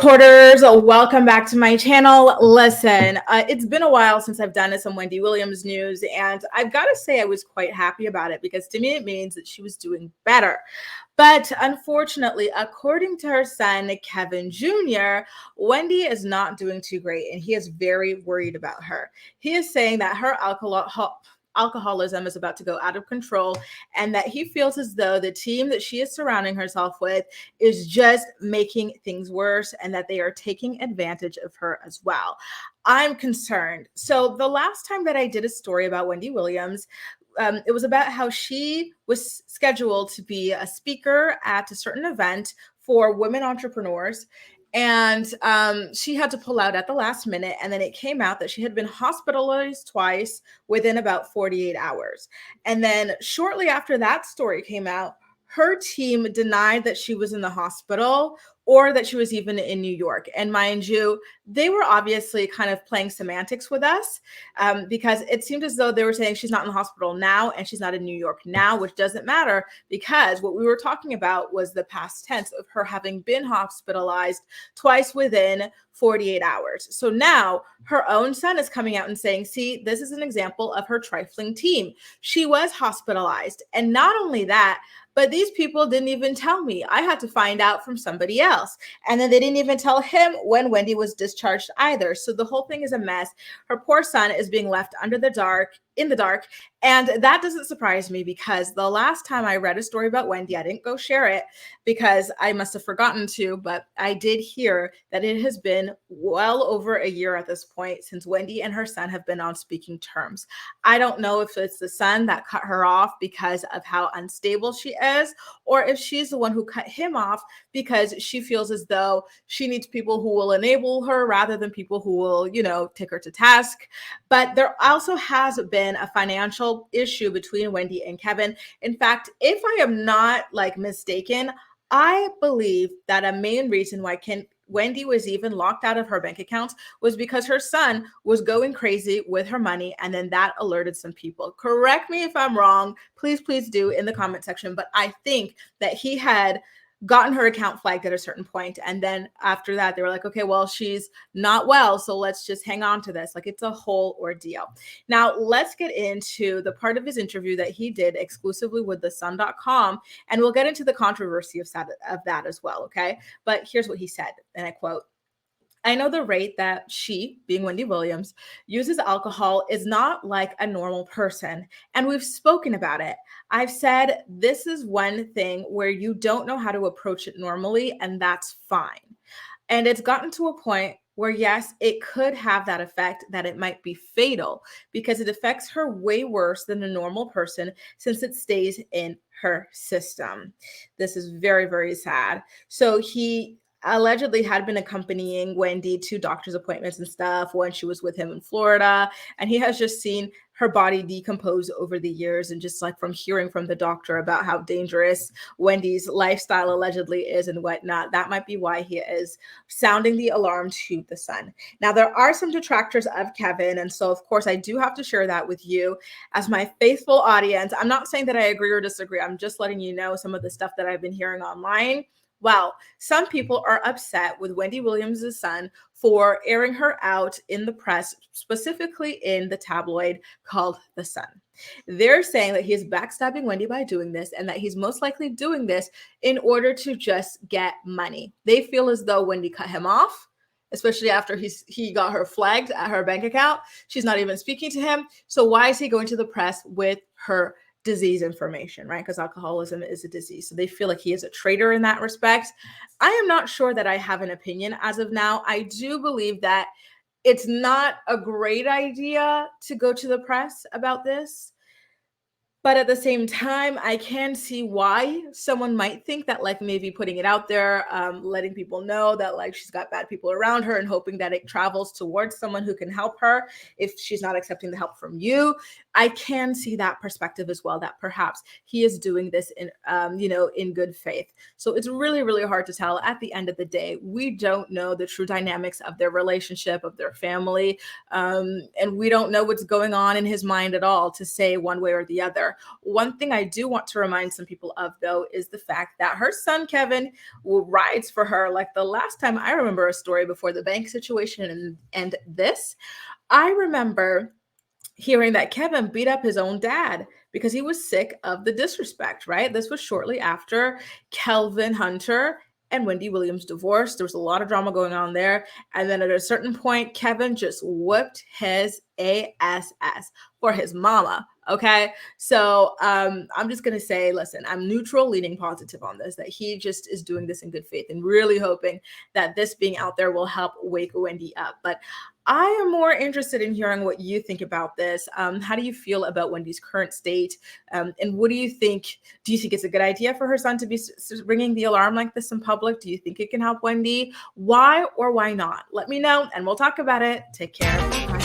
supporters, welcome back to my channel. Listen, it's been a while since I've done some Wendy Williams news, and I've got to say I was quite happy about it because to me it means that she was doing better. But unfortunately, according to her son, Kelvin Jr., Wendy is not doing too great, and he is very worried about her. He is saying that her alcoholism is about to go out of control, and that he feels as though the team that she is surrounding herself with is just making things worse, and that they are taking advantage of her as well. I'm concerned. So the last time that I did a story about Wendy Williams, it was about how she was scheduled to be a speaker at a certain event for women entrepreneurs. And she had to pull out at the last minute. And then it came out that she had been hospitalized twice within about 48 hours. And then shortly after that story came out, her team denied that she was in the hospital or that she was even in New York. And mind you, they were obviously kind of playing semantics with us because it seemed as though they were saying she's not in the hospital now and she's not in New York now, which doesn't matter because what we were talking about was the past tense of her having been hospitalized twice within 48 hours. So now her own son is coming out and saying, see, this is an example of her trifling team. She was hospitalized. And not only that, but these people didn't even tell me. I had to find out from somebody else. And then they didn't even tell him when Wendy was discharged either. So the whole thing is a mess. Her poor son is being left in the dark. And that doesn't surprise me because the last time I read a story about Wendy, I didn't go share it because I must have forgotten to, but I did hear that it has been well over a year at this point since Wendy and her son have been on speaking terms. I don't know if it's the son that cut her off because of how unstable she is, or if she's the one who cut him off because she feels as though she needs people who will enable her rather than people who will, take her to task. But there also has been a financial issue between Wendy and Kelvin. In fact, if I am not mistaken, I believe that a main reason why Wendy was even locked out of her bank accounts was because her son was going crazy with her money, and then that alerted some people. Correct me if I'm wrong. Please do in the comment section. But I think that he had gotten her account flagged at a certain point, and then after that they were like, okay, well, she's not well, so let's just hang on to this. It's a whole ordeal. Now let's get into the part of his interview that he did exclusively with thesun.com, and we'll get into the controversy of that as well. Okay, but here's what he said, and I quote: I know the rate that she, being Wendy Williams, uses alcohol is not like a normal person. And we've spoken about it. I've said this is one thing where you don't know how to approach it normally, and that's fine. And it's gotten to a point where, yes, it could have that effect, that it might be fatal because it affects her way worse than a normal person since it stays in her system. This is very, very sad. So he allegedly had been accompanying Wendy to doctor's appointments and stuff when she was with him in Florida. And he has just seen her body decompose over the years. And just from hearing from the doctor about how dangerous Wendy's lifestyle allegedly is and whatnot, that might be why he is sounding the alarm to the sun. Now, there are some detractors of Kelvin. And so, of course, I do have to share that with you as my faithful audience. I'm not saying that I agree or disagree. I'm just letting you know some of the stuff that I've been hearing online. Well, some people are upset with Wendy Williams' son for airing her out in the press, specifically in the tabloid called The Sun. They're saying that he is backstabbing Wendy by doing this, and that he's most likely doing this in order to just get money. They feel as though Wendy cut him off, especially after he got her flagged at her bank account. She's not even speaking to him. So why is he going to the press with her disease information, right? Because alcoholism is a disease. So they feel like he is a traitor in that respect. I am not sure that I have an opinion as of now. I do believe that it's not a great idea to go to the press about this. But at the same time, I can see why someone might think that maybe putting it out there, letting people know that she's got bad people around her and hoping that it travels towards someone who can help her if she's not accepting the help from you. I can see that perspective as well, that perhaps he is doing this in good faith. So it's really, really hard to tell. At the end of the day, we don't know the true dynamics of their relationship, of their family. And we don't know what's going on in his mind at all to say one way or the other. her. One thing I do want to remind some people of, though, is the fact that her son, Kevin, rides for her. Like the last time I remember a story before the bank situation and this, I remember hearing that Kevin beat up his own dad because he was sick of the disrespect, right? This was shortly after Kelvin Hunter and Wendy Williams divorced. There was a lot of drama going on there. And then at a certain point, Kevin just whooped his ass for his mama. Okay. So I'm just going to say, listen, I'm neutral, leaning positive on this, that he just is doing this in good faith and really hoping that this being out there will help wake Wendy up. But I am more interested in hearing what you think about this. How do you feel about Wendy's current state? And what do you think? Do you think it's a good idea for her son to be ringing the alarm like this in public? Do you think it can help Wendy? Why or why not? Let me know and we'll talk about it. Take care. Bye.